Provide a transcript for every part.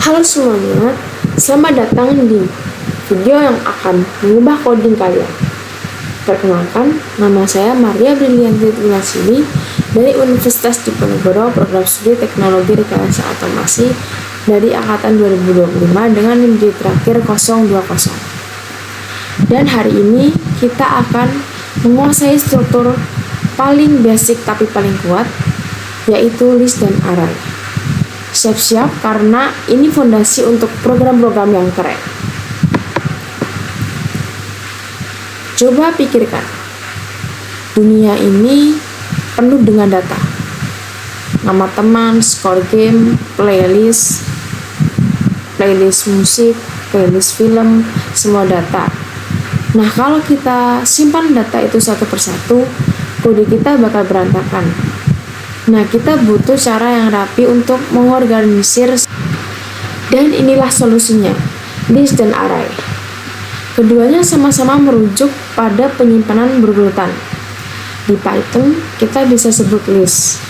Halo semuanya, selamat datang di video yang akan mengubah coding kalian. Perkenalkan, nama saya Maria Brilianti Tulasini dari Universitas Diponegoro, Program Studi Teknologi Rekayasa Otomasi dari Angkatan 2025 dengan NIM terakhir 020. Dan hari ini kita akan menguasai struktur paling basic tapi paling kuat, yaitu list dan array. Siap-siap karena ini fondasi untuk program-program yang keren. Coba pikirkan, dunia ini penuh dengan data. Nama teman, skor game, playlist musik, playlist film, semua data. Nah, kalau kita simpan data itu satu persatu, kode kita bakal berantakan. Nah, kita butuh cara yang rapi untuk mengorganisir, dan inilah solusinya, list dan array. Keduanya sama-sama merujuk pada penyimpanan berurutan. Di Python, kita bisa sebut list.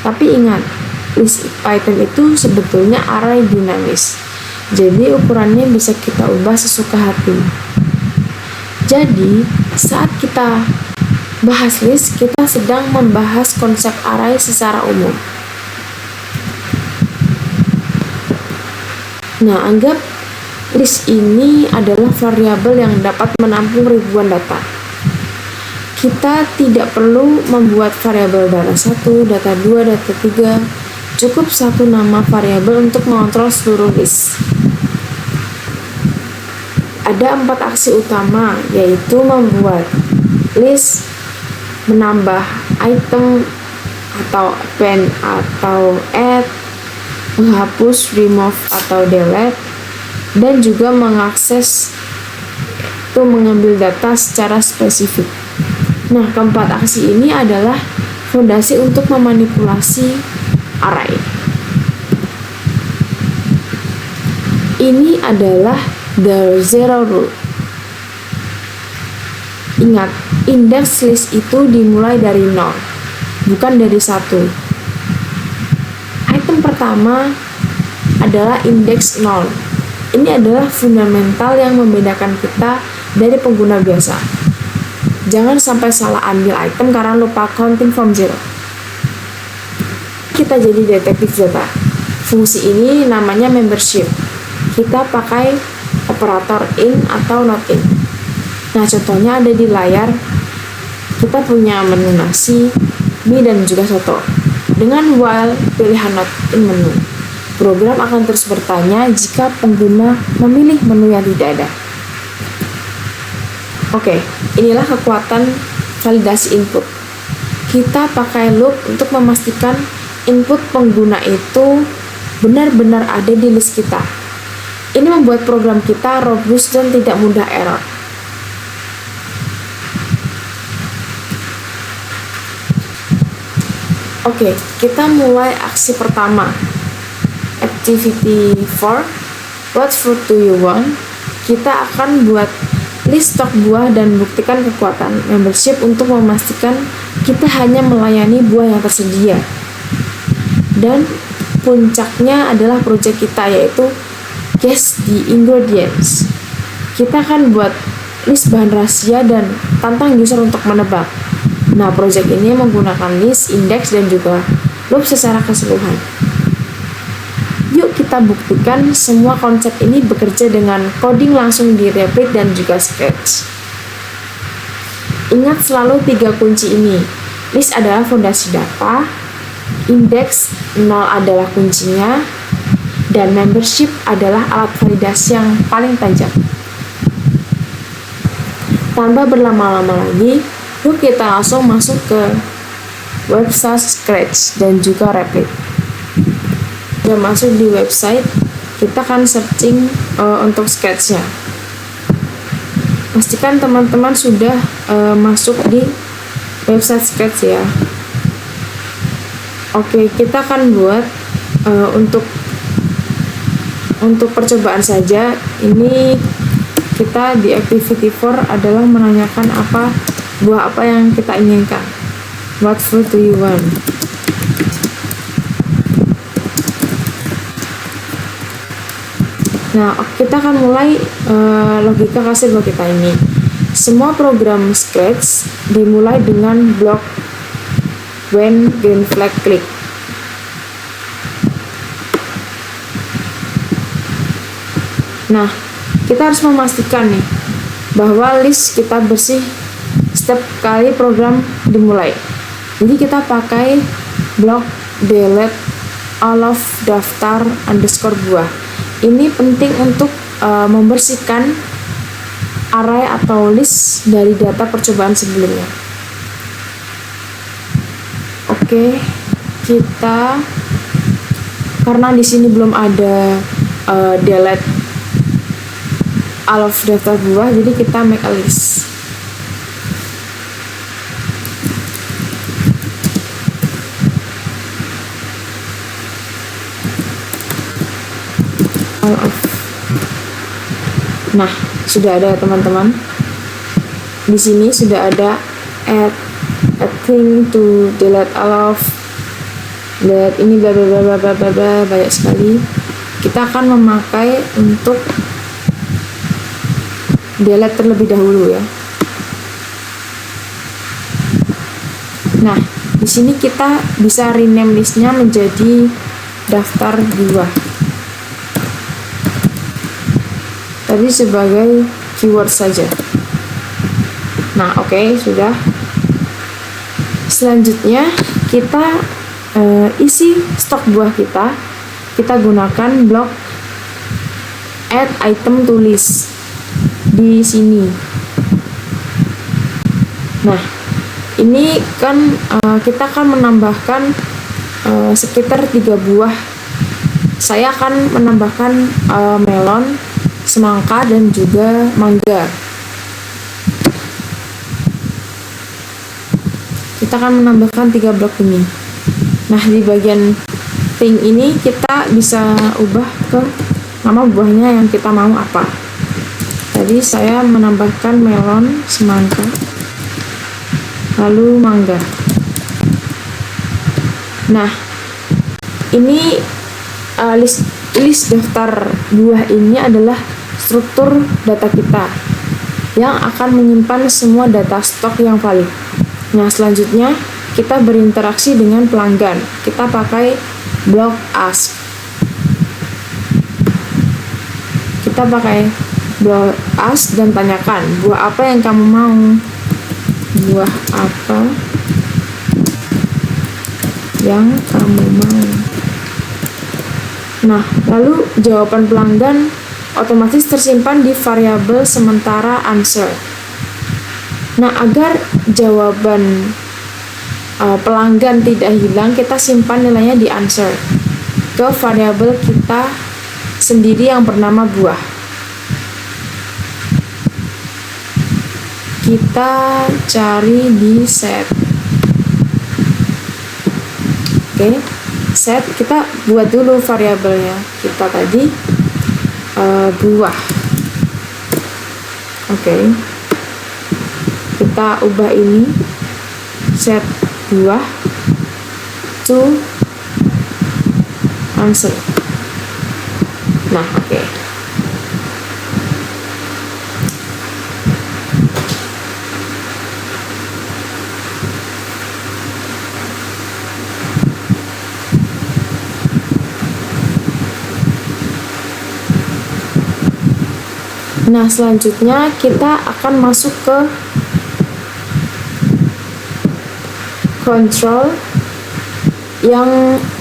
Tapi ingat, list Python itu sebetulnya array dinamis. Jadi ukurannya bisa kita ubah sesuka hati. Jadi, saat kita bahas list, kita sedang membahas konsep array secara umum. Nah, anggap list ini adalah variabel yang dapat menampung ribuan data. Kita tidak perlu membuat variabel data 1, data 2, data 3. Cukup satu nama variabel untuk mengontrol seluruh list. Ada 4 aksi utama, yaitu membuat list, menambah item atau append atau add, menghapus, remove atau delete, dan juga mengakses atau mengambil data secara spesifik. Nah, keempat aksi ini adalah fondasi untuk memanipulasi array. Ini adalah the zero rule. Ingat, indeks list itu dimulai dari 0, bukan dari 1. Item pertama adalah indeks 0. Ini adalah fundamental yang membedakan kita dari pengguna biasa. Jangan sampai salah ambil item karena lupa counting from zero. Kita jadi detektif data. Fungsi ini namanya membership. Kita pakai operator in atau not in. Nah, contohnya ada di layar. Kita punya menu nasi, mie, dan juga soto. Dengan while pilihan not in menu, program akan terus bertanya jika pengguna memilih menu yang tidak ada. Oke, inilah kekuatan validasi input. Kita pakai loop untuk memastikan input pengguna itu benar-benar ada di list kita. Ini membuat program kita robust dan tidak mudah error. Oke, kita mulai aksi pertama. Activity 4, what fruit do you want? Kita akan buat list stok buah dan buktikan kekuatan membership untuk memastikan kita hanya melayani buah yang tersedia. Dan puncaknya adalah project kita, yaitu guess the ingredients. Kita akan buat list bahan rahasia dan tantang user untuk menebak. Nah, project ini menggunakan list, index, dan juga loop secara keseluruhan. Yuk kita buktikan semua konsep ini bekerja dengan coding langsung di Replit dan juga Scratch. Ingat selalu 3 kunci ini. List adalah fondasi data, index 0 adalah kuncinya, dan membership adalah alat validasi yang paling tajam. Tanpa berlama-lama lagi, yuk kita langsung masuk ke website Scratch dan juga Replit. Sudah masuk di website, kita akan searching untuk Scratch-nya. Pastikan teman-teman sudah masuk di website Scratch ya. Oke, kita akan buat untuk percobaan saja. Ini kita di activity 4 adalah menanyakan buah apa yang kita inginkan. What fruit do you want? Nah, kita akan mulai logika kasir buat kita ini. Semua program Scratch dimulai dengan blok when green flag click. Nah, kita harus memastikan nih bahwa list kita bersih setiap kali program dimulai. Jadi kita pakai blok delete all of daftar underscore buah. Ini penting untuk membersihkan array atau list dari data percobaan sebelumnya. Oke, kita karena di sini belum ada delete all of daftar buah, jadi kita make a list. All of. Nah, sudah ada teman-teman. Di sini sudah ada add a thing to delete all of that, ini bla bla bla bla bla bla, banyak sekali. Kita akan memakai untuk delete terlebih dahulu ya. Nah, di sini kita bisa rename listnya menjadi daftar buah. Tadi sebagai keyword saja. Nah, oke, sudah. Selanjutnya kita isi stok buah kita. Kita gunakan blok add item to list di sini. Nah, ini kan kita akan menambahkan sekitar 3 buah. Saya akan menambahkan melon, semangka, dan juga mangga. Kita akan menambahkan 3 blok ini. Nah, di bagian thing ini kita bisa ubah ke nama buahnya yang kita mau apa. Tadi saya menambahkan melon, semangka, lalu mangga. Nah, ini list daftar buah ini adalah struktur data kita yang akan menyimpan semua data stok yang valid. Nah, selanjutnya kita berinteraksi dengan pelanggan. Kita pakai blok ask. Kita pakai blok ask dan tanyakan, buah apa yang kamu mau? Buah apa yang kamu mau? Nah, lalu jawaban pelanggan otomatis tersimpan di variabel sementara answer. Nah, agar jawaban pelanggan tidak hilang, kita simpan nilainya di answer ke variabel kita sendiri yang bernama buah. Kita cari di set. Oke, set, kita buat dulu variabelnya kita tadi buah. Oke, kita ubah ini set buah to answer. Nah, oke. Nah, selanjutnya kita akan masuk ke control yang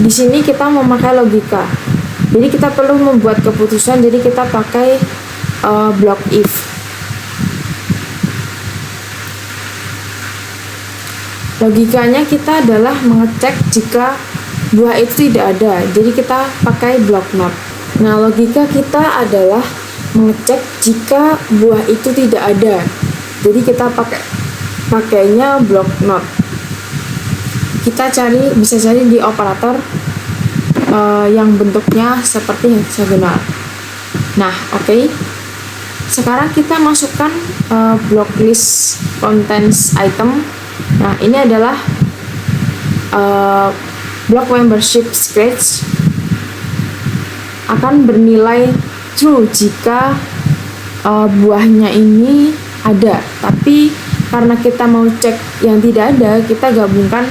di sini kita memakai logika. Jadi kita perlu membuat keputusan, jadi kita pakai blok if. Logikanya kita adalah mengecek jika buah itu tidak ada, jadi kita pakai blok not. Nah, logika kita adalah mengecek jika buah itu tidak ada, jadi kita pakainya blok not. Kita bisa cari di operator yang bentuknya seperti hexagonal. Nah, oke. Sekarang kita masukkan blok list contents item. Nah, ini adalah blok membership Scratch akan bernilai true jika buahnya ini ada, tapi karena kita mau cek yang tidak ada, kita gabungkan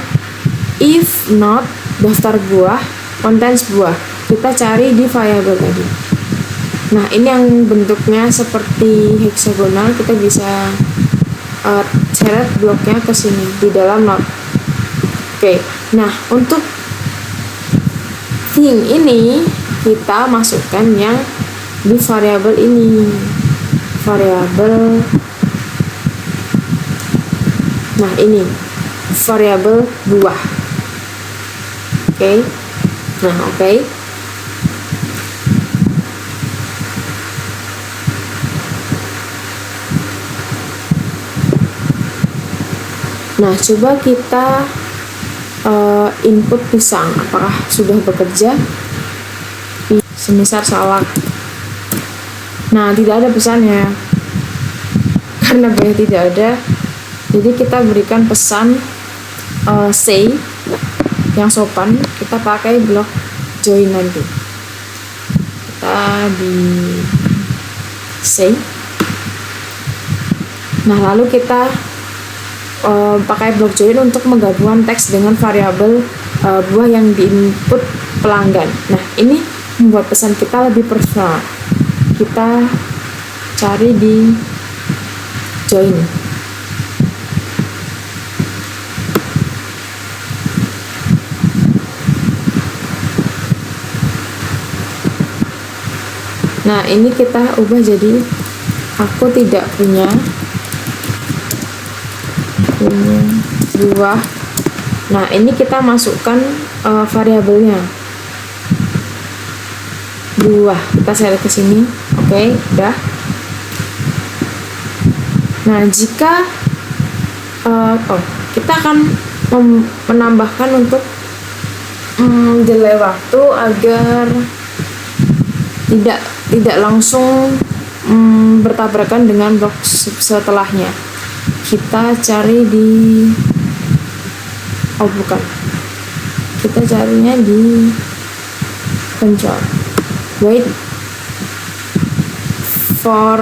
if not daftar buah contains buah, kita cari di variabel tadi. Nah, ini yang bentuknya seperti heksagonal, kita bisa seret bloknya ke sini di dalam not. Oke, nah untuk thing ini kita masukkan yang di variabel ini, variabel. Nah, ini variabel buah. Oke. Nah, oke. Nah, coba kita input pisang, apakah sudah bekerja? Semisal salah. Nah, tidak ada pesannya karena buah tidak ada, jadi kita berikan pesan say yang sopan, kita pakai blok join nanti. Kita di say. Nah, lalu kita pakai blok join untuk menggabungkan teks dengan variabel buah yang diinput pelanggan. Nah, ini membuat pesan kita lebih personal. Kita cari di join. Nah, ini kita ubah jadi aku tidak punya buah. Nah, ini kita masukkan variabelnya buah, kita select ke sini. Oke, udah. Nah, jika kita akan menambahkan untuk delay waktu agar tidak langsung bertabrakan dengan blok setelahnya. Kita cari di kita carinya di control, wait for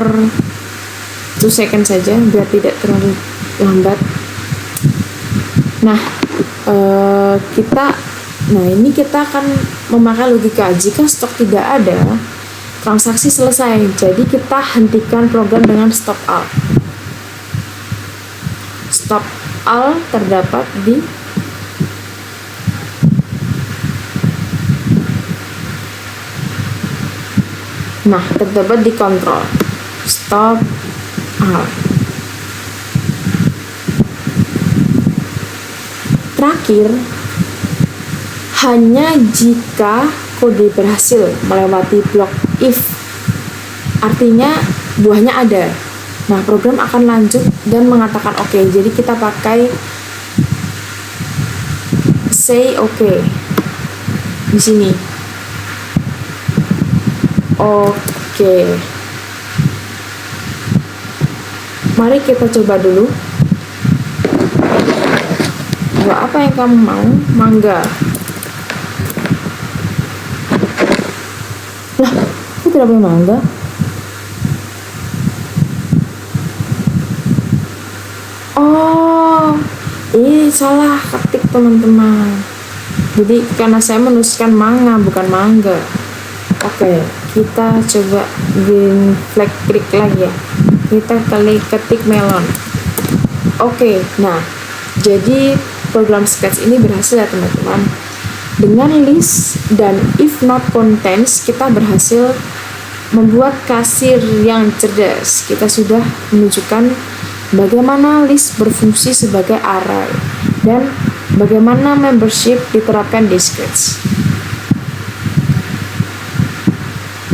2 second saja biar tidak terlalu lambat. Nah, ini kita akan memakai logika jika stok tidak ada, transaksi selesai, jadi kita hentikan program dengan stop all. Stop all terdapat di kontrol stop all. Terakhir, hanya jika kode berhasil melewati blok if, artinya buahnya ada. Nah, program akan lanjut dan mengatakan oke. Jadi kita pakai say oke di sini. Oke. Mari kita coba dulu. Buah apa yang kamu mau? Mangga. Lah, aku tidak punya mangga. Oh, ini salah ketik teman-teman. Jadi karena saya menuliskan manga bukan mangga. Oke, kita coba green flag klik lagi ya. Kita ketik melon. Oke, nah jadi program Scratch ini berhasil ya teman-teman. Dengan list dan if not contains, kita berhasil membuat kasir yang cerdas. Kita sudah menunjukkan bagaimana list berfungsi sebagai array dan bagaimana membership diterapkan di Scratch.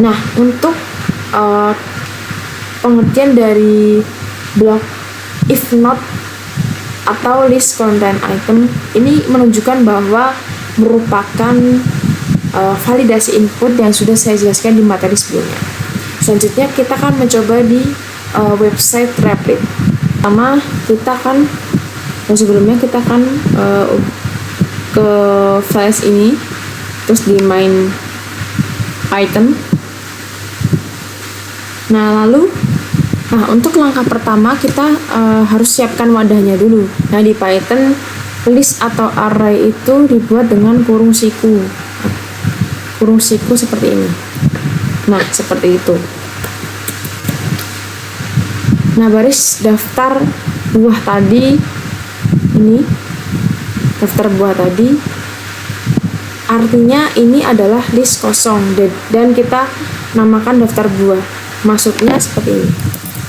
Nah, untuk pengertian dari blok if not atau list contain item ini menunjukkan bahwa merupakan validasi input yang sudah saya jelaskan di materi sebelumnya. Selanjutnya kita akan mencoba di website Replit. Sebelumnya kita akan ke files ini, terus di main item Nah, untuk langkah pertama kita harus siapkan wadahnya dulu. Nah, di Python list atau array itu dibuat dengan kurung siku. Kurung siku seperti ini. Nah, seperti itu. Nah, baris daftar buah tadi ini, daftar buah tadi artinya ini adalah list kosong dan kita namakan daftar buah. Maksudnya seperti ini.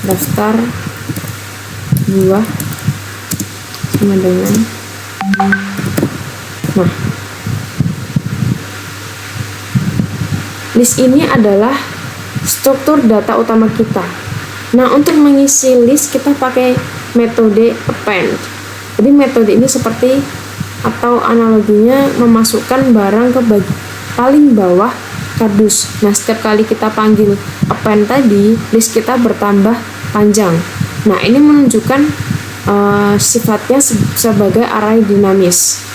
Daftar buah sama dengan list ini adalah struktur data utama kita. Nah, untuk mengisi list kita pakai metode append. Jadi metode ini seperti atau analoginya memasukkan barang ke paling bawah kardus. Nah, setiap kali kita panggil append tadi, list kita bertambah panjang. Nah, ini menunjukkan sifatnya sebagai array dinamis.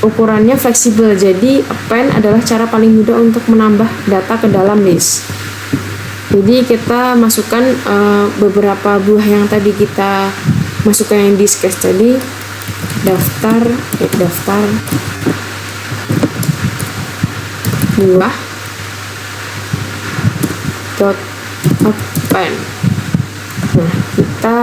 Ukurannya fleksibel, jadi append adalah cara paling mudah untuk menambah data ke dalam list. Jadi kita masukkan beberapa buah yang tadi kita masukkan yang di sketch tadi, daftar buah dot append. Nah, kita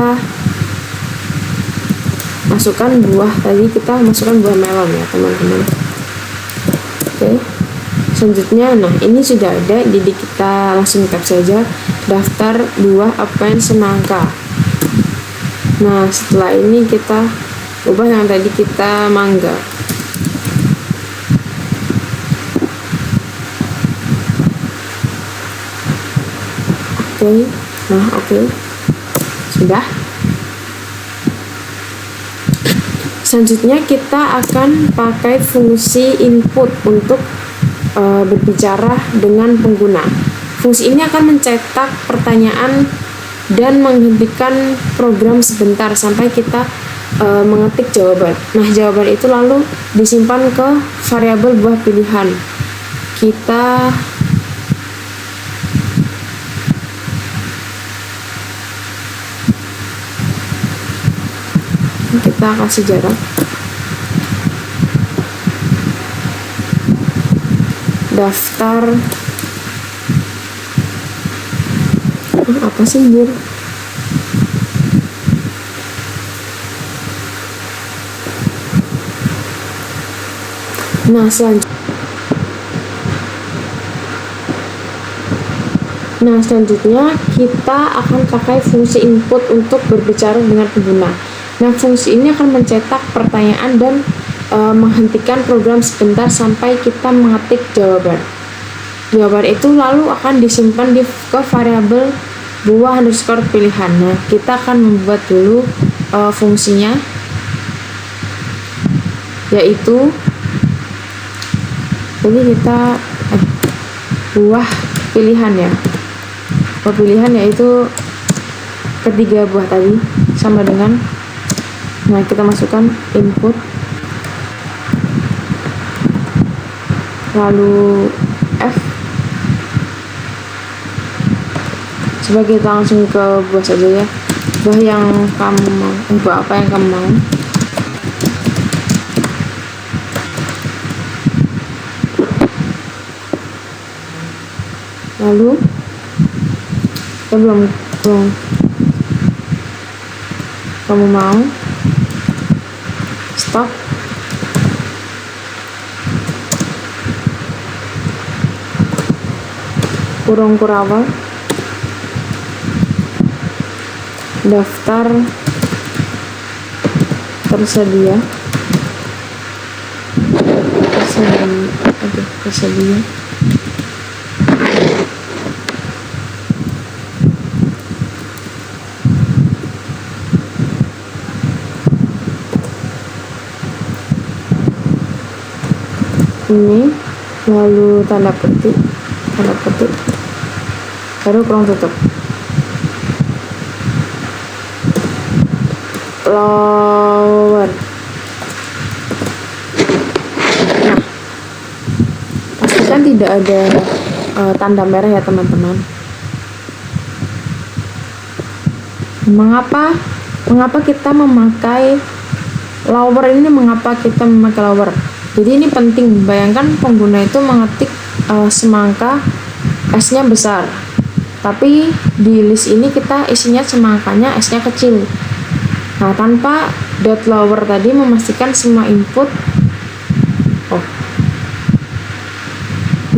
masukkan buah tadi, kita masukkan buah melon ya teman-teman. Oke. Selanjutnya, nah ini sudah ada, jadi kita langsung tap saja daftar buah append semangka. Nah, setelah ini kita ubah yang tadi kita mangga. Oke. Nah, oke. Sudah. Selanjutnya kita akan pakai fungsi input untuk berbicara dengan pengguna. Fungsi ini akan mencetak pertanyaan dan menghentikan program sebentar sampai kita mengetik jawaban. Nah, jawaban itu lalu disimpan ke variabel buah pilihan. Kita kasih jarak. Daftar apa sih Jir? Nah, selanjutnya kita akan pakai fungsi input untuk berbicara dengan pengguna. Nah, fungsi ini akan mencetak pertanyaan dan menghentikan program sebentar sampai kita mengetik jawaban. Jawaban itu lalu akan disimpan ke variabel buah underscore pilihan. Nah, kita akan membuat dulu fungsinya, yaitu ini kita buah pilihan ya. Buah pilihan yaitu ketiga buah tadi sama dengan, nah kita masukkan input lalu F. Coba kita langsung ke buah saja ya, buah yang kamu mau, buah apa yang kamu mau. Lalu belum kamu mau stop. Kurung kurawal daftar tersedia ini, lalu tanda petik baru kurung tutup. Flower. Nah, pastikan tidak ada tanda merah ya teman-teman. Mengapa kita memakai lower ini? Mengapa kita memakai lower? Jadi ini penting. Bayangkan pengguna itu mengetik semangka S-nya besar, tapi di list ini kita isinya semangkanya S-nya kecil. Nah, tanpa dot lower tadi memastikan semua input.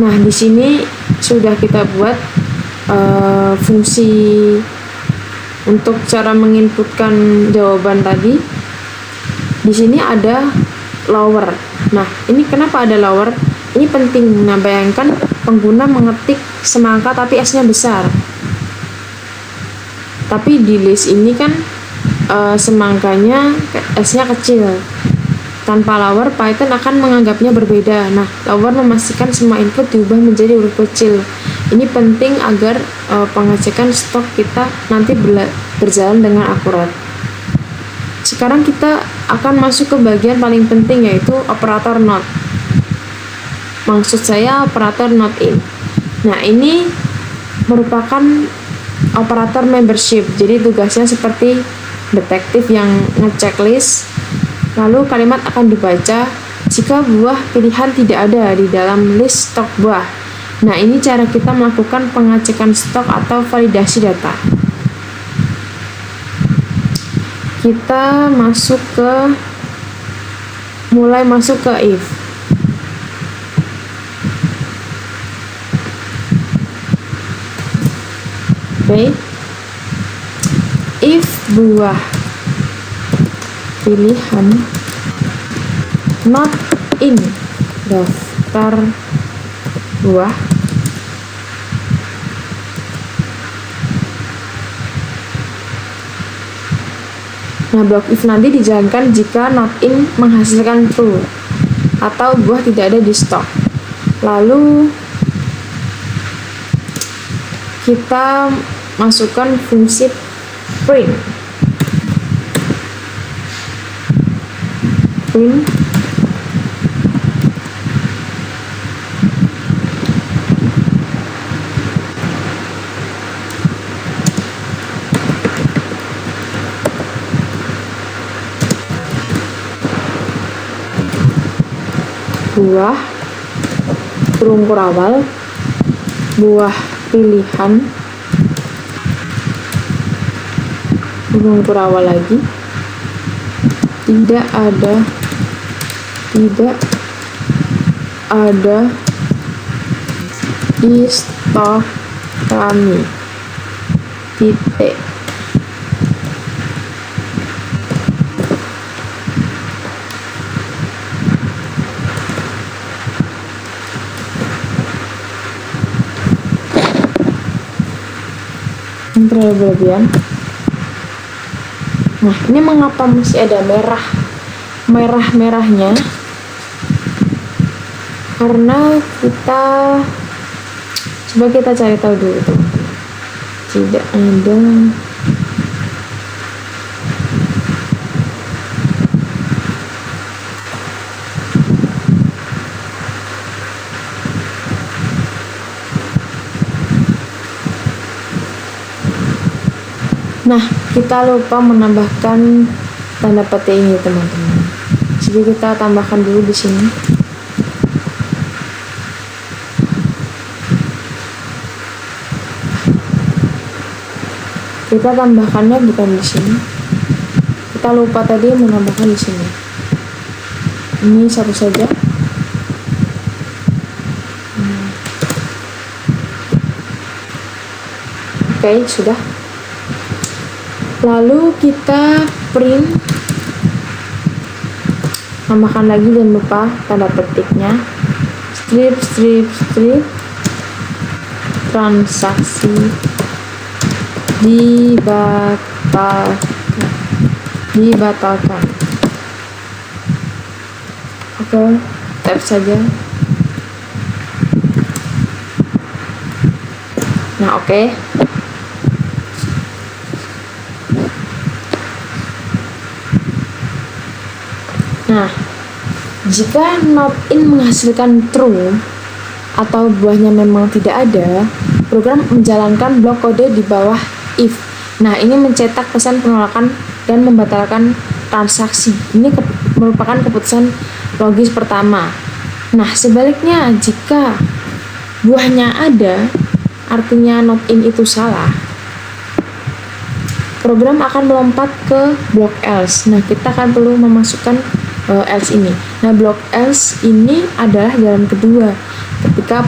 Nah, di sini sudah kita buat fungsi untuk cara menginputkan jawaban tadi. Di sini ada lower. Nah, ini kenapa ada lower? Ini penting. Nah, bayangkan pengguna mengetik semangka tapi S-nya besar. Tapi di list ini kan semangkanya S-nya kecil. Tanpa lower, Python akan menganggapnya berbeda. Nah, lower memastikan semua input diubah menjadi huruf kecil. Ini penting agar pengecekan stok kita nanti berjalan dengan akurat. Sekarang kita akan masuk ke bagian paling penting, yaitu operator not. Maksud saya operator not in. Nah, ini merupakan operator membership. Jadi tugasnya seperti detektif yang ngecek list. Lalu kalimat akan dibaca jika buah pilihan tidak ada di dalam list stok buah. Nah, ini cara kita melakukan pengecekan stok atau validasi data. Kita mulai masuk ke if. Oke. If buah pilihan not in daftar buah, nah, blok if nanti dijalankan jika not in menghasilkan true atau buah tidak ada di stok. Lalu kita masukkan fungsi print. Buah kurung kurawal, buah pilihan kurung kurawal lagi, tidak ada di stok kami, titik. Yang terlalu berlebihan. Nah, ini mengapa masih ada merahnya? Karena coba kita cari tahu dulu, teman-teman. Tidak ada. Nah, kita lupa menambahkan tanda petik ini, teman-teman. Jadi kita tambahkan dulu di sini. Kita tambahkannya bukan di sini. Kita lupa tadi menambahkan di sini. Ini satu saja. Oke, sudah. Lalu kita print, tambahkan lagi, jangan lupa tanda petiknya, strip transaksi dibatalkan. Oke, tap saja. Nah, oke. Nah, jika not in menghasilkan true atau buahnya memang tidak ada, program menjalankan blok kode di bawah if. Nah, ini mencetak pesan penolakan dan membatalkan transaksi. Ini merupakan keputusan logis pertama. Nah, sebaliknya jika buahnya ada, artinya not in itu salah, program akan melompat ke blok else. Nah, kita akan perlu memasukkan else ini. Nah, blok else ini adalah jalan kedua ketika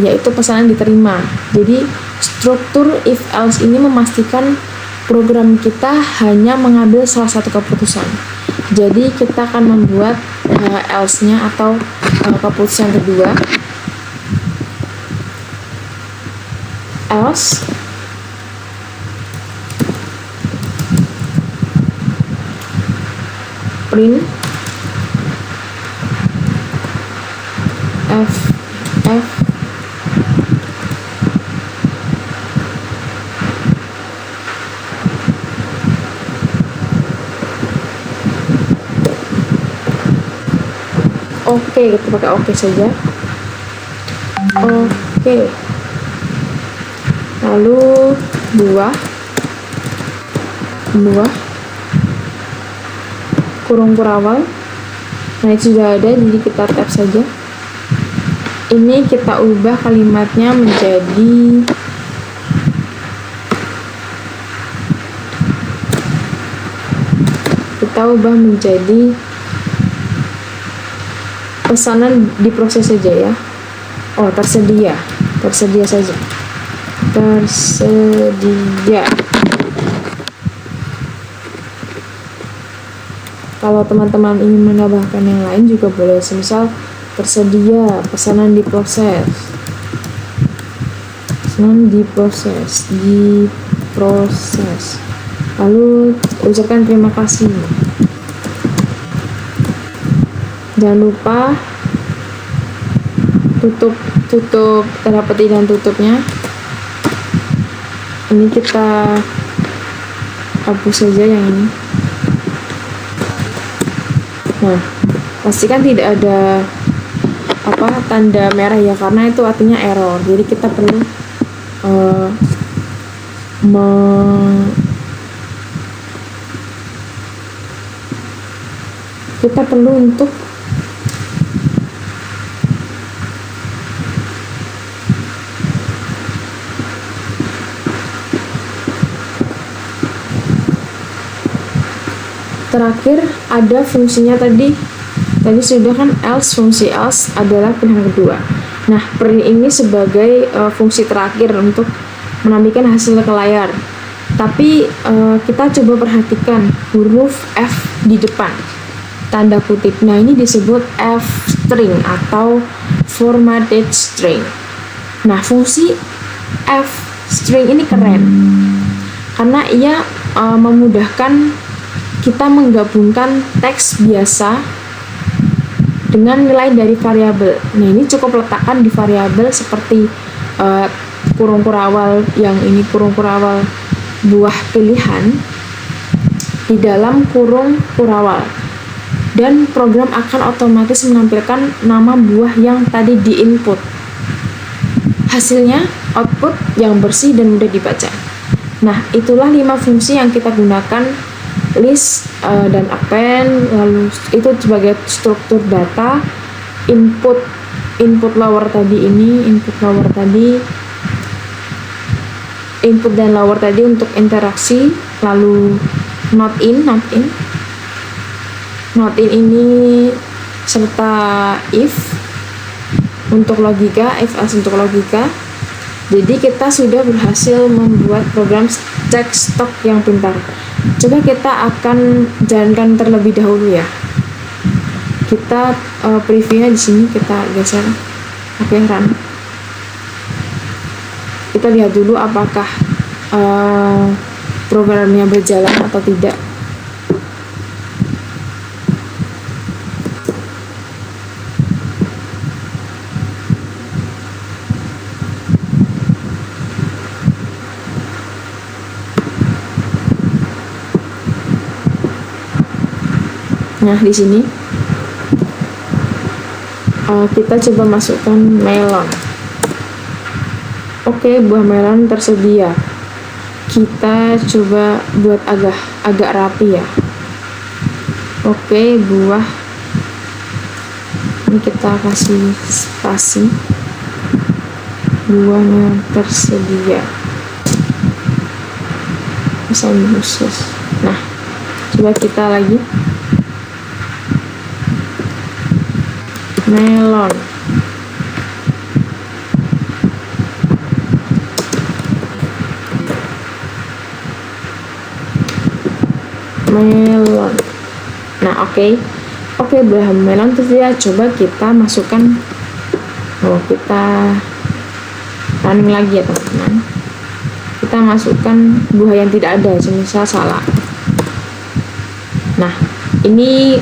yaitu pesanan diterima. Jadi struktur if else ini memastikan program kita hanya mengambil salah satu keputusan. Jadi kita akan membuat else-nya atau keputusan kedua. Else print f oke, kita pakai oke saja. Oke, lalu buah kurung kurawal. Nah, itu sudah ada, jadi kita tab saja. Ini kita ubah kalimatnya menjadi pesanan diproses saja ya. Oh, tersedia saja. Tersedia. Kalau teman-teman ingin menambahkan yang lain juga boleh, semisal tersedia pesanan diproses. Lalu ucapkan terima kasih. Jangan lupa tutup tanda petik dan tutupnya. Ini kita hapus saja yang ini. Nah, pastikan tidak ada tanda merah ya, karena itu artinya error. Jadi kita perlu untuk terakhir ada fungsinya tadi sudah kan, else. Fungsi else adalah pilihan kedua. Nah, print ini sebagai fungsi terakhir untuk menampilkan hasil ke layar. Tapi kita coba perhatikan huruf F di depan tanda kutip. Nah, ini disebut F string atau formatted string. Nah, fungsi F string ini keren karena ia memudahkan kita menggabungkan teks biasa dengan nilai dari variabel. Nah, ini cukup letakkan di variabel seperti kurung kurawal, yang ini kurung kurawal buah pilihan di dalam kurung kurawal, dan program akan otomatis menampilkan nama buah yang tadi diinput. Hasilnya output yang bersih dan mudah dibaca. Nah, itulah 5 fungsi yang kita gunakan, list dan append. Lalu itu sebagai struktur data, input lower tadi, input dan lower tadi untuk interaksi. Lalu not in ini serta if untuk logika, if else untuk logika. Jadi kita sudah berhasil membuat program text stock yang pintar. Coba kita akan jalankan terlebih dahulu ya. Kita previewnya di sini, kita geser. Oke, run. Kita lihat dulu apakah programnya berjalan atau tidak. Nah, di sini kita coba masukkan melon. Oke, buah melon tersedia. kita coba buat agak rapi ya. Oke, buah ini kita kasih spasi, buahnya tersedia misalnya khusus. Nah, coba kita lagi melon, melon. Nah, oke, buah melon tersedia. Coba kita masukkan, kita running lagi ya teman-teman. Kita masukkan buah yang tidak ada, misal salah. Nah, ini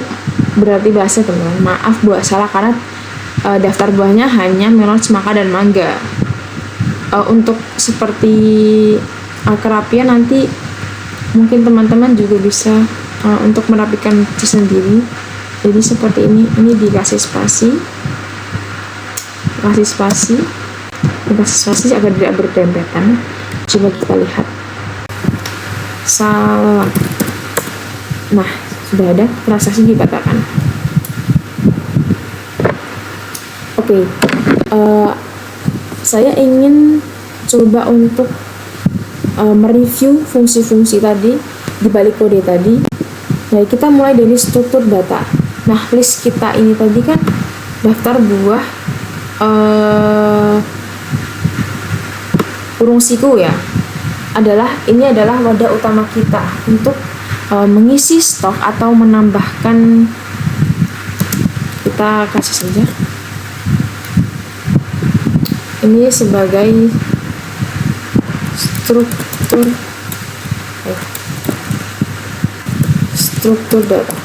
berarti bahasa teman-teman, maaf buah salah karena daftar buahnya hanya melon, semangka, dan mangga. Untuk seperti kerapian nanti mungkin teman-teman juga bisa untuk merapikan sendiri. Jadi seperti ini dikasih spasi, agar tidak berdempetan. Coba kita lihat salah. Nah, sudah ada, transaksi dibatalkan. Oke, saya ingin coba untuk mereview fungsi-fungsi tadi di balik kode tadi. Nah, kita mulai dari struktur data. Nah, list kita ini tadi kan daftar buah burung siku ya. Ini adalah wadah utama kita untuk mengisi stok atau menambahkan. Kita kasih saja ini sebagai struktur data.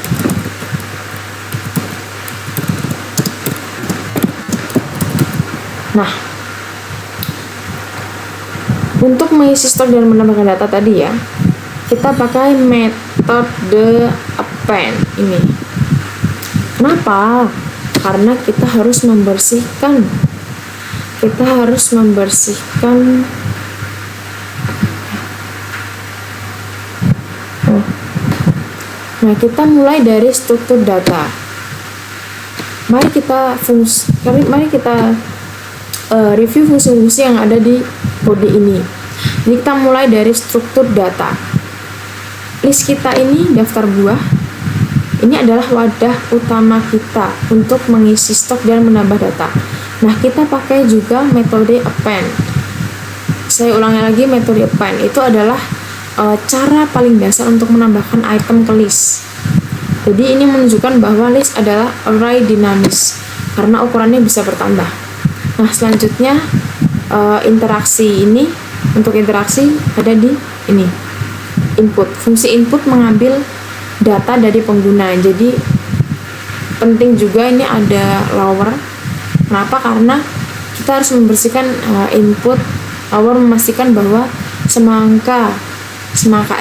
Nah, untuk mengisi stok dan menambahkan data tadi ya, kita pakai metode append ini. Kenapa? Karena kita harus membersihkan. Nah, kita mulai dari struktur data. Mari kita review fungsi-fungsi yang ada di kode ini. Jadi kita mulai dari struktur data. List kita ini daftar buah. Ini adalah wadah utama kita untuk mengisi stok dan menambah data. Nah, kita pakai juga metode append. Saya ulangi lagi, metode append itu adalah cara paling dasar untuk menambahkan item ke list. Jadi ini menunjukkan bahwa list adalah array dinamis karena ukurannya bisa bertambah. Nah, selanjutnya interaksi ini, untuk interaksi ada di ini input. Fungsi input mengambil data dari pengguna. Jadi penting juga ini ada lower. Kenapa? Karena kita harus membersihkan input. Lower memastikan bahwa semangka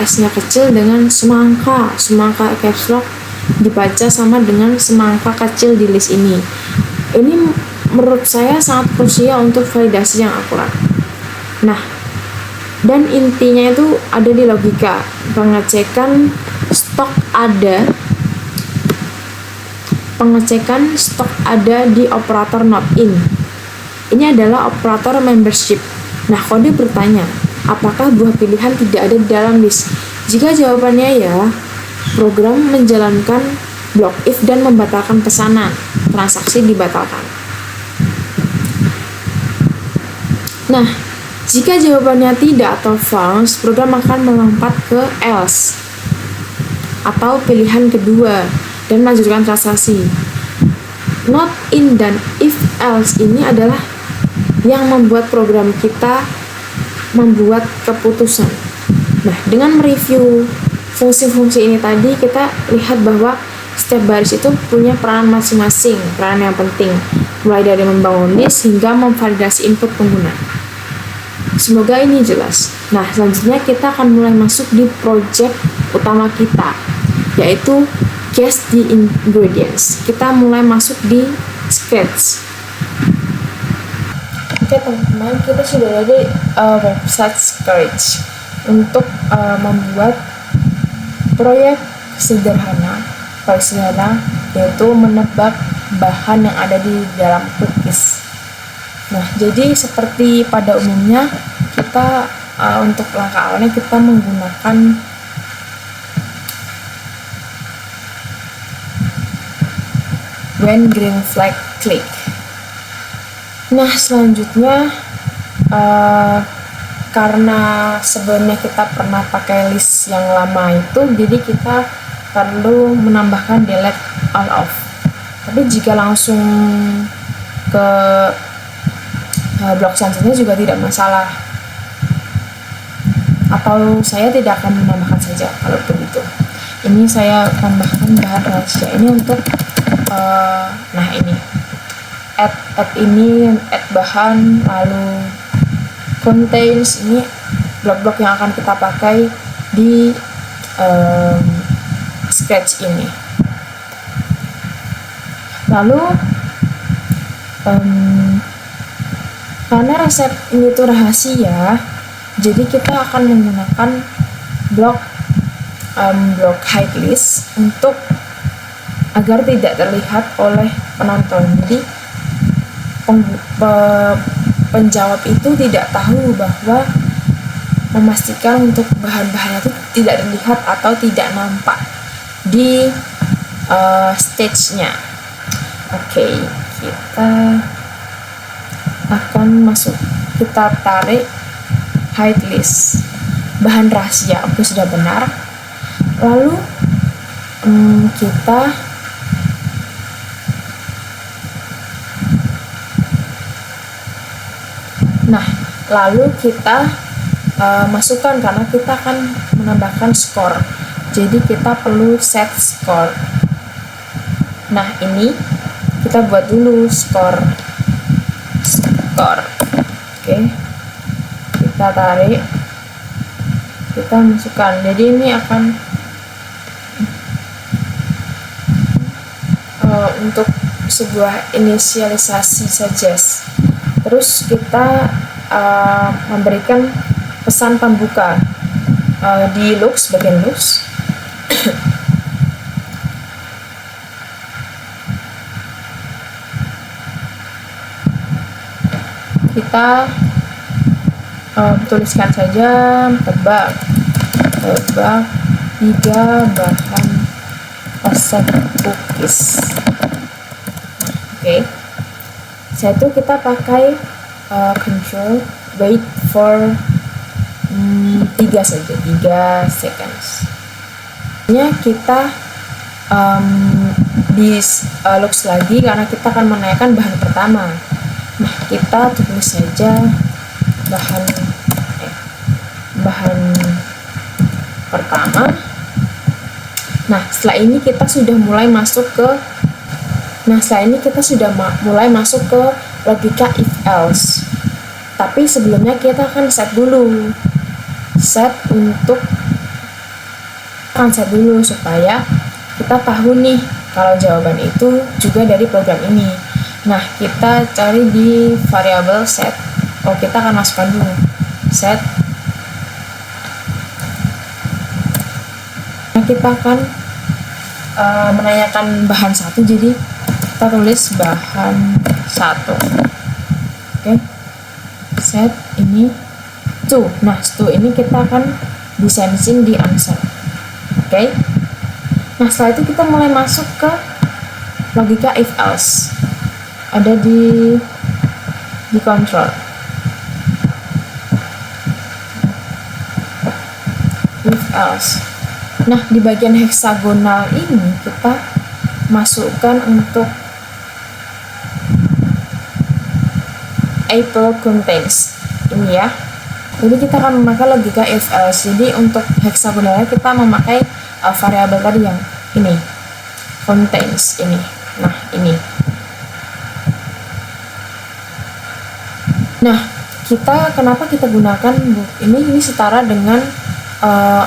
S-nya kecil dengan semangka caps lock dibaca sama dengan semangka kecil di list ini. Ini menurut saya sangat krusial untuk validasi yang akurat. Nah, dan intinya itu ada di logika pengecekan stok ada di operator not in. Ini adalah operator membership. Nah, kode bertanya, apakah buah pilihan tidak ada di dalam list? Jika jawabannya ya, program menjalankan block if dan membatalkan pesanan. Transaksi dibatalkan. Nah, jika jawabannya tidak atau false, program akan melompat ke else atau pilihan kedua dan melanjutkan transaksi. Not in dan if else ini adalah yang membuat program kita membuat keputusan. Nah, dengan mereview fungsi-fungsi ini tadi, kita lihat bahwa setiap baris itu punya peranan masing-masing, peranan yang penting, mulai dari membangun list hingga memvalidasi input pengguna. Semoga ini jelas. Nah, selanjutnya kita akan mulai masuk di project utama kita, yaitu guess the ingredients. Kita mulai masuk di sketch. Oke teman-teman, kita sudah ada di website Scratch. untuk membuat proyek sederhana yaitu menebak bahan yang ada di dalam cookies. Nah, jadi seperti pada umumnya kita untuk langkah awalnya kita menggunakan when green flag click. Nah, selanjutnya karena sebelumnya kita pernah pakai list yang lama itu, jadi kita perlu menambahkan delete all of. Tapi jika langsung ke blok selanjutnya juga tidak masalah, atau saya tidak akan menambahkan saja kalau begitu. Ini saya tambahkan bahan rahasia ini untuk nah ini add bahan, lalu contains, ini blok-blok yang akan kita pakai di sketch ini. Lalu karena resep ini tuh rahasia, jadi kita akan menggunakan blok hide list untuk agar tidak terlihat oleh penonton. Jadi penjawab itu tidak tahu bahwa memastikan untuk bahan-bahannya itu tidak terlihat atau tidak nampak di stage-nya. Oke, kita akan kita tarik hide list bahan rahasia. Oke, sudah benar. Lalu kita masukkan karena kita akan menambahkan skor. Jadi kita perlu set skor. Nah, ini kita buat dulu skor. Oke. Kita tarik. Kita masukkan. Jadi ini akan untuk sebuah inisialisasi saja. Terus kita memberikan pesan pembuka di looks, bagian looks. Kita tuliskan saja tebak 3 bahan resep cookies. Oke. Setelah itu kita pakai control wait for 3 saja, 3 seconds. Kita di looks lagi karena kita akan menanyakan bahan pertama. Nah, kita tulis saja bahan pertama. Nah, setelah ini kita sudah mulai masuk ke logika if else. Tapi sebelumnya kita akan set dulu supaya kita tahu nih kalau jawaban itu juga dari program ini. Nah, kita cari di variabel set. Kita akan masukkan dulu set. Nah, kita akan menanyakan bahan 1, jadi kita tulis bahan 1. Oke. Set ini 2. Nah, 2 ini kita akan disensing di answer. Oke. Nah, setelah itu kita mulai masuk ke logika if else. Ada di control. If else. Nah, di bagian heksagonal ini kita masukkan untuk Apple contains ini ya. Jadi kita akan memakai logika if else. Jadi untuk heksagonalnya kita memakai variabel tadi yang ini contains ini. Nah, ini. Nah, kenapa kita gunakan ini setara dengan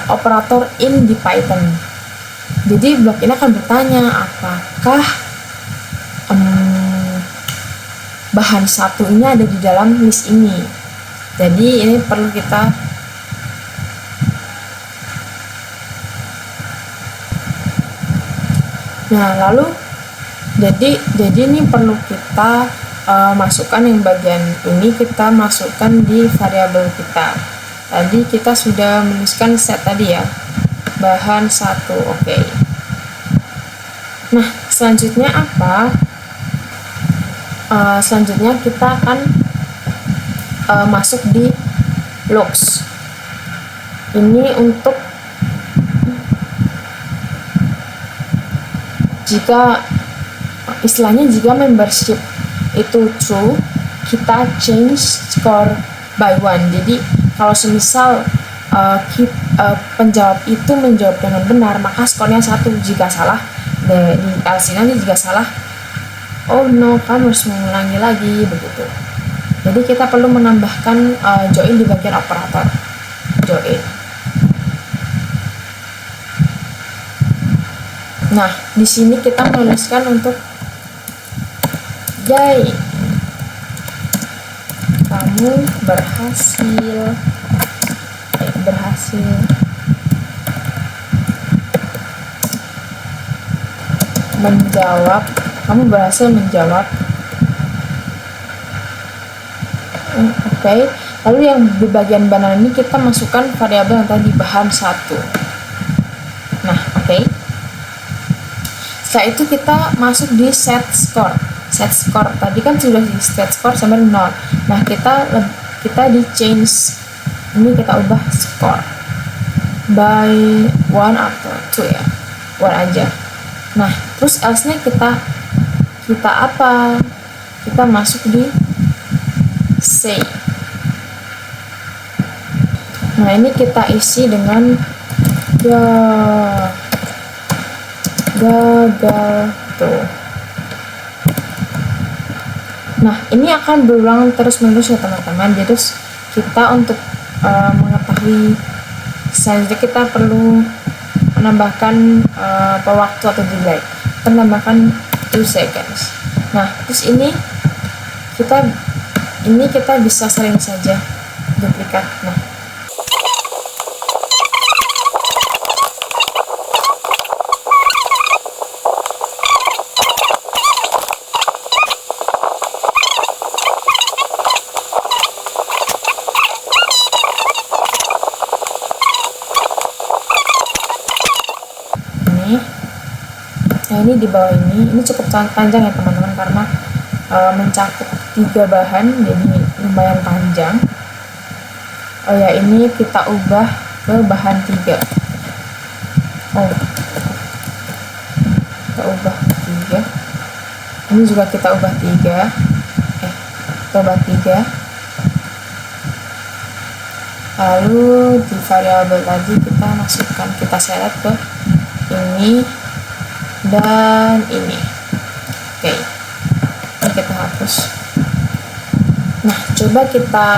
operator in di Python. Jadi blok ini akan bertanya apakah bahan 1 ini ada di dalam list ini. Jadi ini perlu kita Nah, lalu jadi ini perlu kita masukkan yang bagian ini, kita masukkan di variabel kita. Tadi kita sudah menuliskan set tadi ya, bahan 1, oke. Nah, selanjutnya apa? Selanjutnya kita akan masuk di logs. Ini untuk jika istilahnya jika membership itu true, kita change score by 1. Jadi kalau semisal penjawab itu menjawab dengan benar, maka skornya 1. Jika salah, di LC nanti jika salah, oh no, kamu harus mengulangi lagi, begitu. Jadi kita perlu menambahkan join di bagian operator join. Nah, di sini kita menuliskan untuk yay, kamu berhasil menjawab. Oke. Lalu yang di bagian banan ini kita masukkan variabel yang tadi bahan 1. Nah, oke. Setelah itu kita masuk di set score. Tadi kan sudah di set score sampai 0. Nah, kita di change, ini kita ubah score by 1 atau 2 ya, 1 aja. Nah, terus else nya kita apa? Kita masuk di say. Nah, ini kita isi dengan gagal tuh. Nah, ini akan berulang terus-menerus ya teman-teman. Jadi kita untuk mengetahui selanjutnya kita perlu menambahkan waktu atau delay. Kita menambahkan 2 seconds. Nah, terus ini kita bisa sering saja duplikat. Nah, ini di bawah ini cukup panjang ya teman-teman, karena mencakup 3 bahan, jadi lumayan panjang. Oh ya, ini kita ubah ke bahan 3. Kita ubah 3. Ini juga kita ubah 3. Kita ubah 3. Lalu di variabel tadi kita masukkan, kita select ke ini dan ini. Oke. Ini kita hapus. Nah, coba kita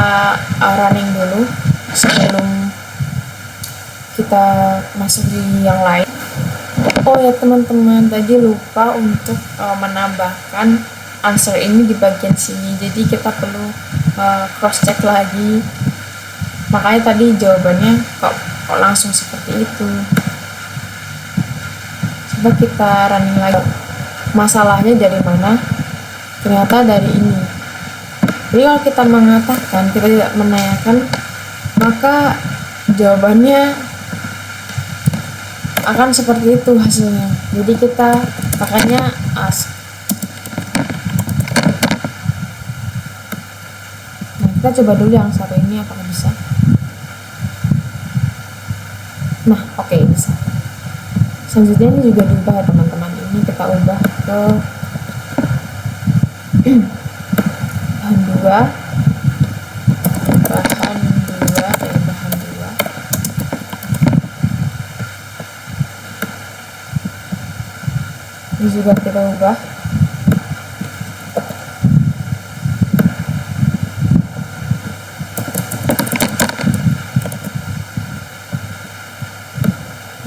running dulu sebelum kita masuk di yang lain. Oh ya teman-teman, tadi lupa untuk menambahkan answer ini di bagian sini. Jadi kita perlu cross check lagi. Makanya tadi jawabannya kok langsung seperti itu. Coba kita running lagi. Masalahnya dari mana? Ternyata dari ini. Jadi kalau kita mengatakan, kita tidak menanyakan, maka jawabannya akan seperti itu hasilnya. Jadi kita makanya ask. Nah, kita coba dulu yang satu ini apakah bisa. Nah, oke, bisa. Selanjutnya ini juga diubah ya teman-teman. Ini kita ubah ke bahan 2. Ini juga kita ubah.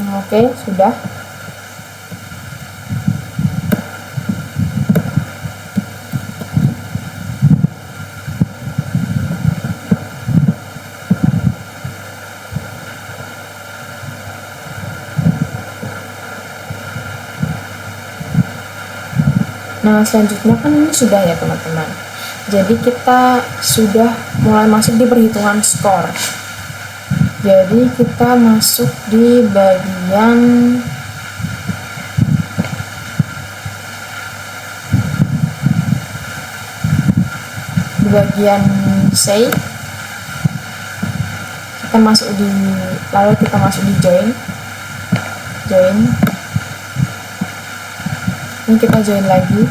Nah, oke, sudah. Nah, selanjutnya kan ini sudah ya teman-teman. Jadi kita sudah mulai masuk di perhitungan skor. Jadi kita masuk di bagian say. Lalu kita masuk di join. Ini kita join lagi.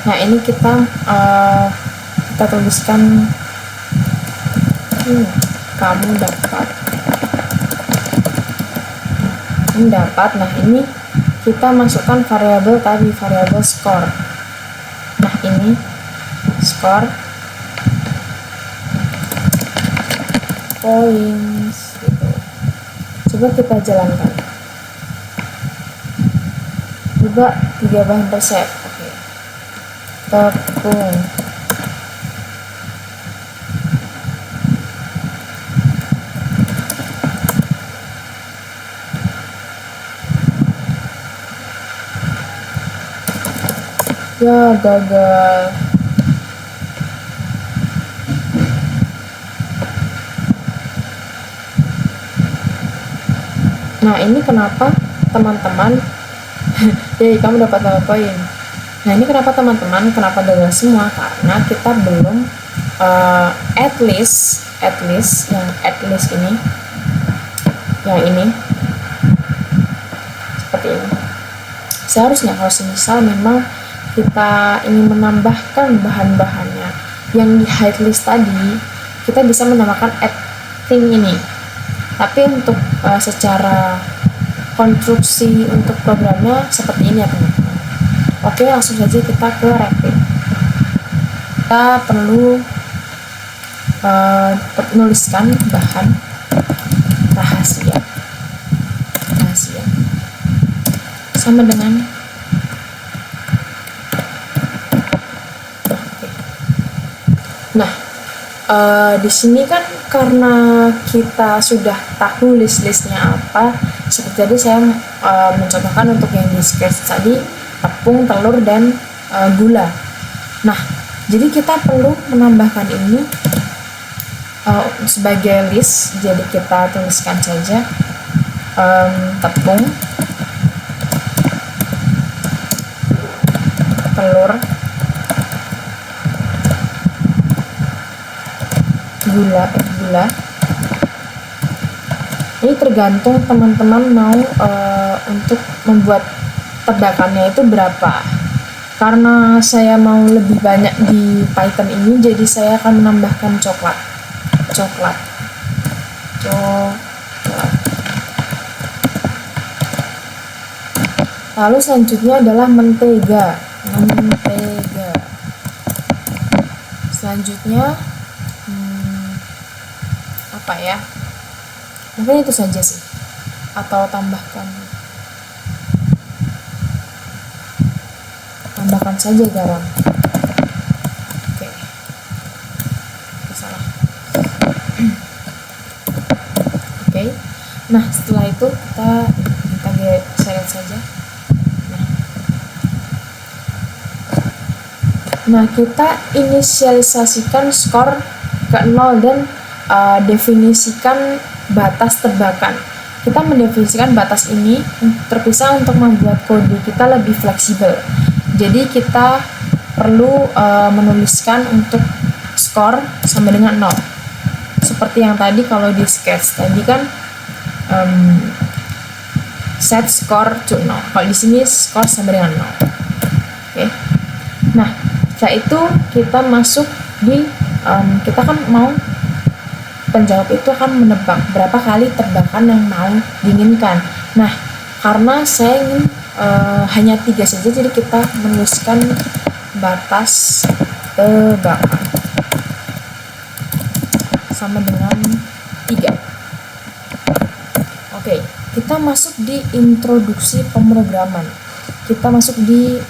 Nah, ini kita tuliskan kamu dapat. Ini dapat. Nah, ini kita masukkan variabel tadi, variabel skor. Nah, ini skor points gitu. Coba kita jalankan. Coba 3 bahan resep. Oke. Tepung. Ya, gagal. Nah, ini kenapa teman-teman jadi kamu dapat 8 poin. Nah, ini kenapa teman-teman, kenapa gagal semua? Karena kita belum at least ini, yang ini seperti ini. Seharusnya kalau misal memang kita ingin menambahkan bahan-bahannya yang di hide list tadi, kita bisa menambahkan add thing ini. Tapi untuk secara konstruksi untuk programnya seperti ini ya teman-teman. Oke, langsung saja kita ke rapid. Kita perlu menuliskan bahan rahasia sama dengan Nah, di sini kan karena kita sudah tahu list-listnya apa, seperti tadi saya mencontohkan untuk yang di sketch tadi, tepung, telur, dan gula. Nah, jadi kita perlu menambahkan ini sebagai list. Jadi kita tuliskan saja tepung, telur, gula. Ini tergantung teman-teman mau untuk membuat tebakannya itu berapa. Karena saya mau lebih banyak di Python ini, jadi saya akan menambahkan coklat. Lalu selanjutnya adalah mentega. Selanjutnya apa ya? Mungkin itu saja sih. Atau tambahkan saja garam. Oke. Salah. Oke. Nah, setelah itu kita select saja. Nah, kita inisialisasikan skor ke 0 dan definisikan batas tebakan. Kita mendefinisikan batas ini terpisah untuk membuat kode kita lebih fleksibel. Jadi kita perlu menuliskan untuk skor sama dengan 0. Seperti yang tadi kalau di sketch tadi kan set score to 0. Kalau di sini skor sama dengan 0. Oke. Nah, setelah itu kita masuk di kita kan mau penjawab itu akan menebak berapa kali tebakan yang mau diinginkan. Nah, karena saya ingin hanya 3 saja, jadi kita menuliskan batas tebakan sama dengan 3. Oke, kita masuk di introduksi pemrograman. Kita masuk di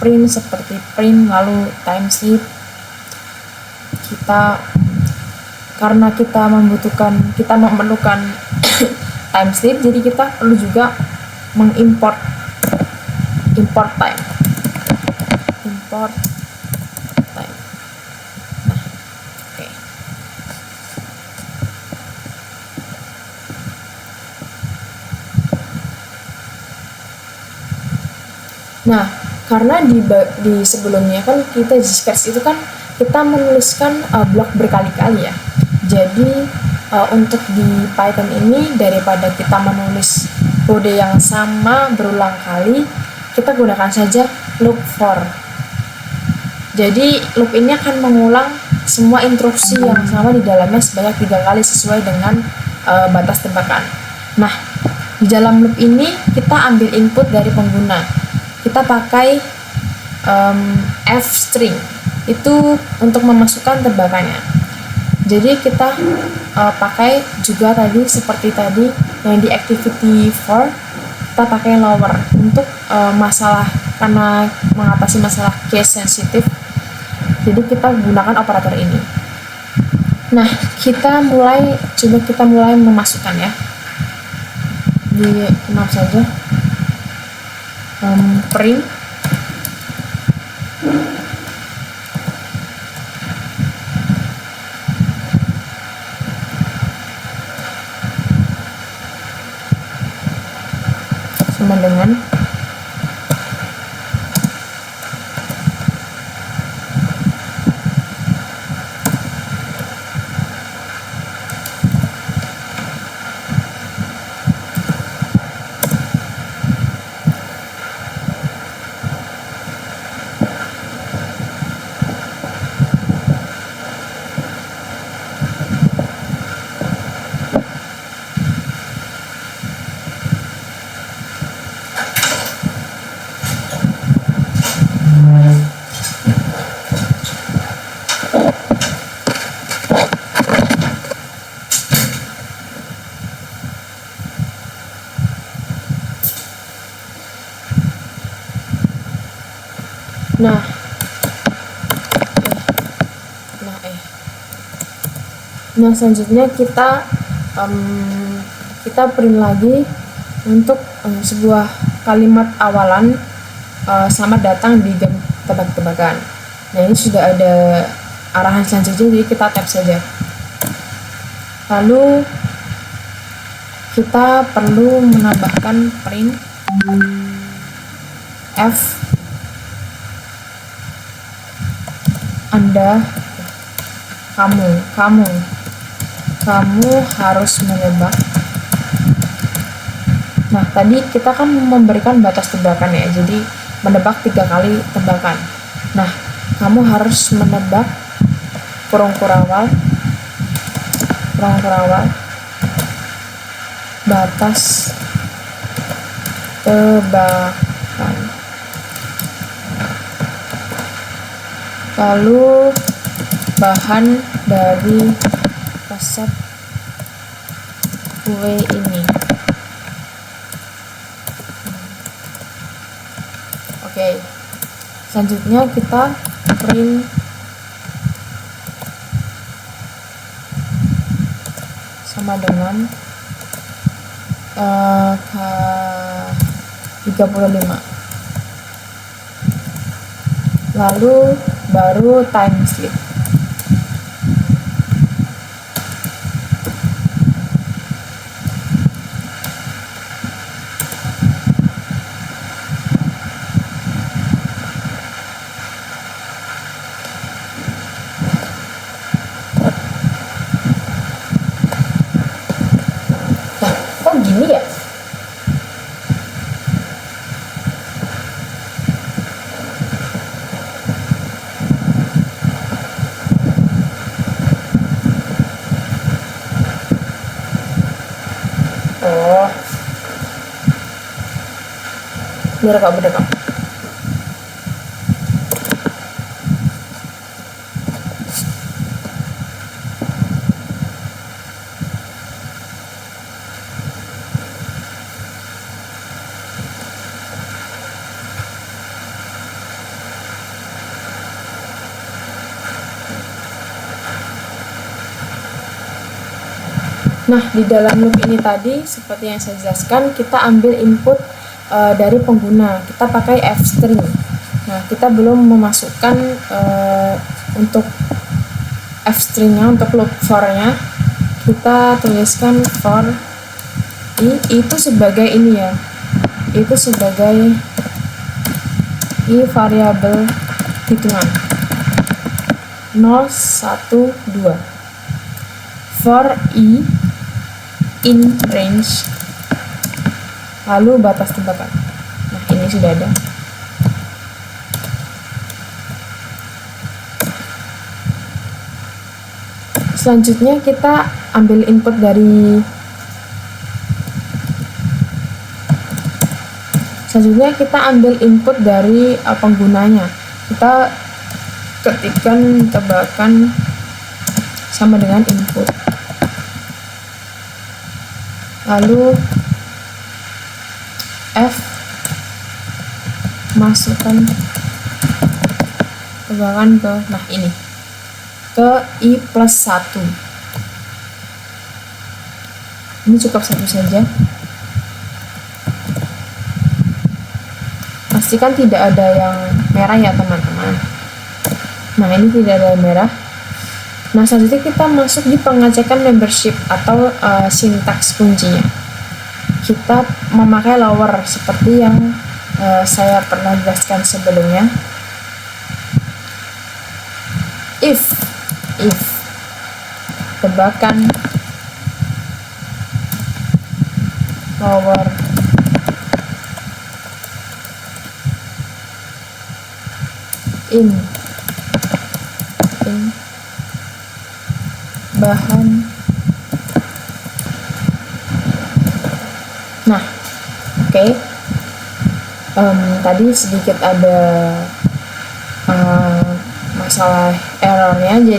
print, seperti print, lalu time slip. Karena kita memerlukan time slip, jadi kita perlu juga mengimport time. import time. Nah, oke. Nah, karena di sebelumnya kan kita di Scratch itu kan kita menuliskan blok berkali-kali ya. Jadi untuk di Python ini daripada kita menulis kode yang sama berulang kali, kita gunakan saja loop for. Jadi loop ini akan mengulang semua instruksi yang sama di dalamnya sebanyak 3 kali sesuai dengan batas tebakan. Nah, di dalam loop ini kita ambil input dari pengguna. Kita pakai f string itu untuk memasukkan tebakannya. Jadi kita pakai juga tadi seperti tadi yang di activity for, kita pakai lower untuk masalah, karena mengatasi masalah case sensitive. Jadi kita gunakan operator ini. Nah, kita mulai memasukkan ya. Di maaf saja. Print sama dengan Nah, selanjutnya kita print lagi untuk sebuah kalimat awalan, selamat datang di game tebak-tebakan. Nah, ini sudah ada arahan selanjutnya, jadi kita tap saja. Lalu kita perlu menambahkan print f Anda, kamu harus menebak. Nah, tadi kita kan memberikan batas tebakan ya, jadi menebak 3 kali tebakan. Nah, kamu harus menebak kurung kurawal batas tebakan. Lalu bahan dari resep kue ini. Oke. Selanjutnya kita print sama dengan 35. Lalu baru time slip. Nah, kok gini ya? Biar gak berdekap. Nah, di dalam loop ini tadi, seperti yang saya jelaskan, kita ambil input dari pengguna. Kita pakai f string. Nah, kita belum memasukkan untuk f-string-nya, untuk loop for-nya. Kita tuliskan for i itu sebagai ini ya, itu sebagai i variabel hitungan 0, 1, 2. For i in range, lalu batas tebakan. Nah, ini sudah ada. Selanjutnya kita ambil input dari penggunanya. Kita ketikkan tebakan sama dengan input, lalu f masukkan tebakan ke ke i plus 1. Ini cukup satu saja. Pastikan tidak ada yang merah ya teman-teman. Nah, ini tidak ada yang merah. Nah, selanjutnya kita masuk di pengecekan membership atau sintaks kuncinya. Kita memakai lower seperti yang saya pernah jelaskan sebelumnya. If tebakan lower in bahan. Nah, oke. Tadi sedikit ada masalah errornya.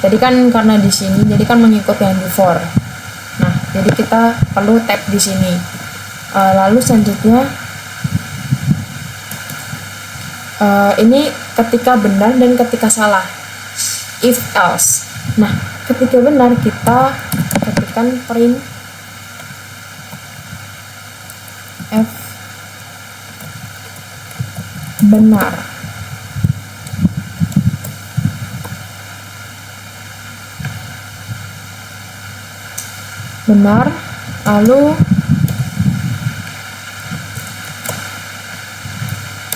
Jadi kan karena di sini jadi kan mengikut yang before. Nah, jadi kita perlu tab di sini. Lalu selanjutnya ini ketika benar dan ketika salah, if else. Nah, ketika benar kita ketikkan print f benar. Lalu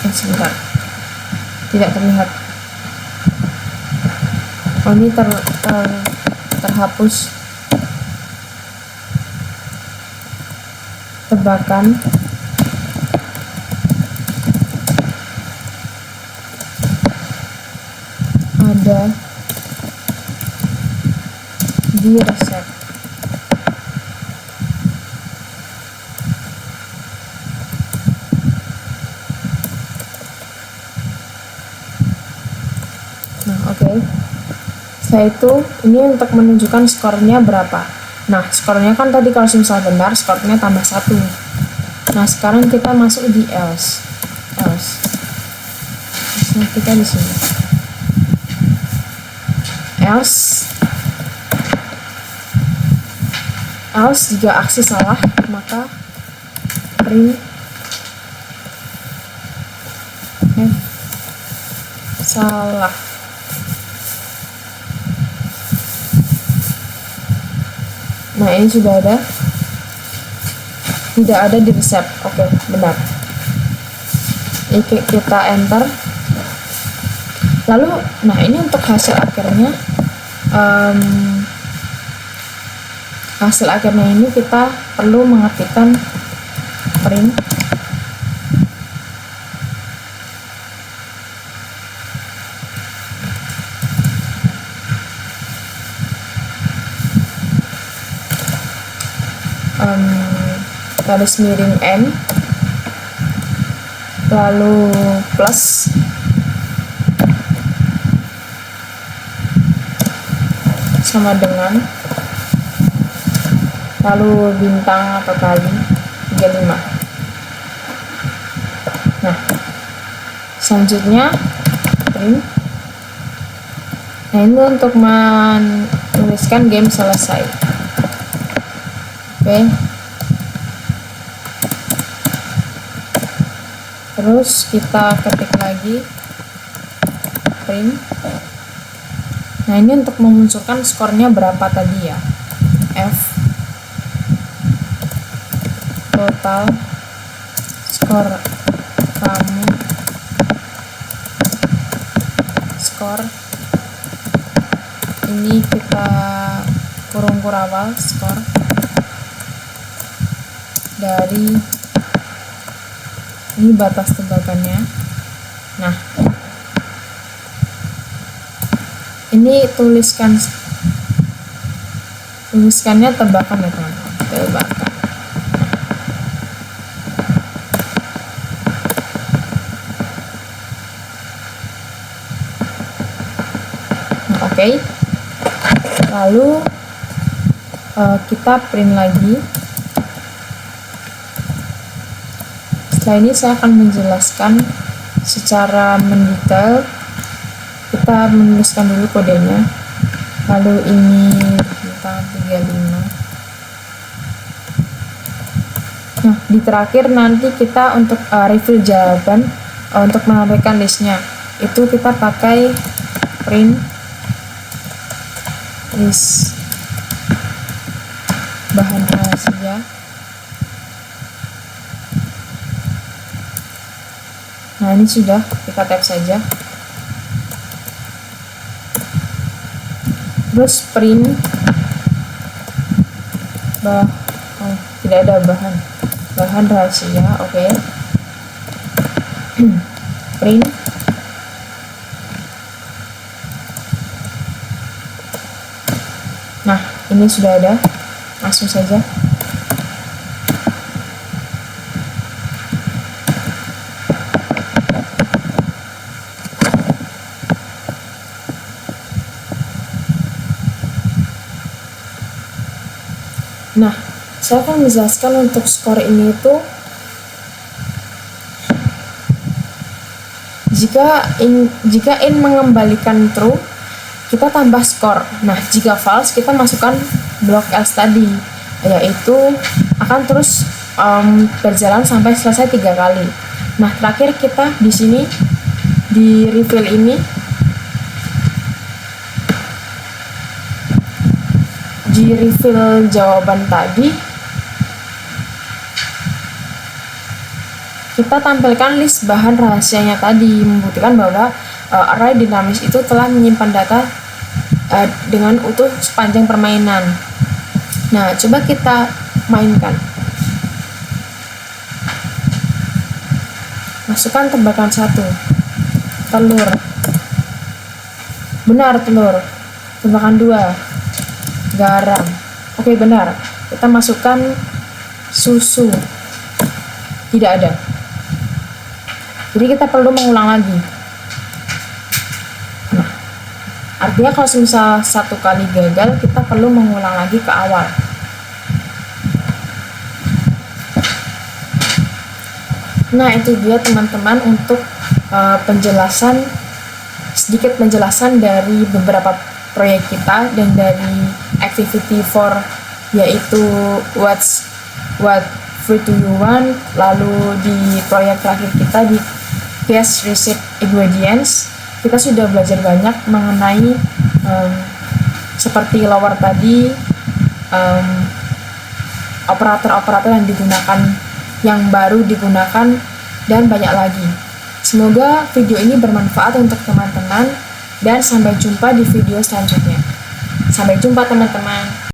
sebentar, tidak terlihat. Oh, ini terhapus tebakan ada di resep. Setelah itu, ini untuk menunjukkan skornya berapa. Nah, skornya kan tadi kalau misalnya benar, skornya tambah 1. Nah, sekarang kita masuk di else. Nah, kita di sini. Else jika aksi salah, maka print salah. Nah, ini sudah ada. Tidak ada di resep. Oke, benar. Ini kita enter. Lalu, nah ini untuk hasil akhirnya. Hasil akhirnya ini kita perlu mengetikkan print garis miring n, lalu plus, sama dengan, lalu bintang atau kali 35. Nah, selanjutnya print. Nah, ini untuk menuliskan game selesai. Oke. Terus kita ketik lagi print. Nah, ini untuk memunculkan skornya berapa tadi ya, F total skor kamu, skor ini kita kurung kurawal skor dari ini batas tebakannya. Nah, ini tuliskannya tebakan ya teman-teman, tebakan. Nah, oke. Lalu kita print lagi. Setelah ini saya akan menjelaskan secara mendetail. Kita menuliskan dulu kodenya, lalu ini bintang 35. Nah, di terakhir nanti kita untuk refill jawaban, untuk menampilkan listnya itu kita pakai print list bahan rahasia. Nah, ini sudah, kita tap saja. Terus print tidak ada bahan rahasia. Oke. Print nah, ini sudah ada, langsung saja. Nah, saya akan menjelaskan untuk skor ini itu jika in mengembalikan true, kita tambah skor. Nah, jika false, kita masukkan blok else tadi, yaitu akan terus berjalan sampai selesai 3 kali. Nah, terakhir kita di sini di refill ini di refill jawaban tadi kita tampilkan list bahan rahasianya tadi, membuktikan bahwa array dinamis itu telah menyimpan data dengan utuh sepanjang permainan. Nah, coba kita mainkan. Masukkan tebakan 1, telur. Benar, telur. Tebakan 2, garam. Oke, benar. Kita masukkan susu. Tidak ada. Jadi kita perlu mengulang lagi. Nah, artinya kalau misal 1 kali gagal, kita perlu mengulang lagi ke awal. Nah, itu dia teman-teman untuk sedikit penjelasan dari beberapa proyek kita dan dari activity 4, yaitu what fruit do you want. Lalu di proyek terakhir kita di guess receipt ingredients, kita sudah belajar banyak mengenai seperti lower tadi, operator-operator yang digunakan, yang baru digunakan, dan banyak lagi. Semoga video ini bermanfaat untuk teman-teman, dan sampai jumpa di video selanjutnya. Sampai jumpa teman-teman.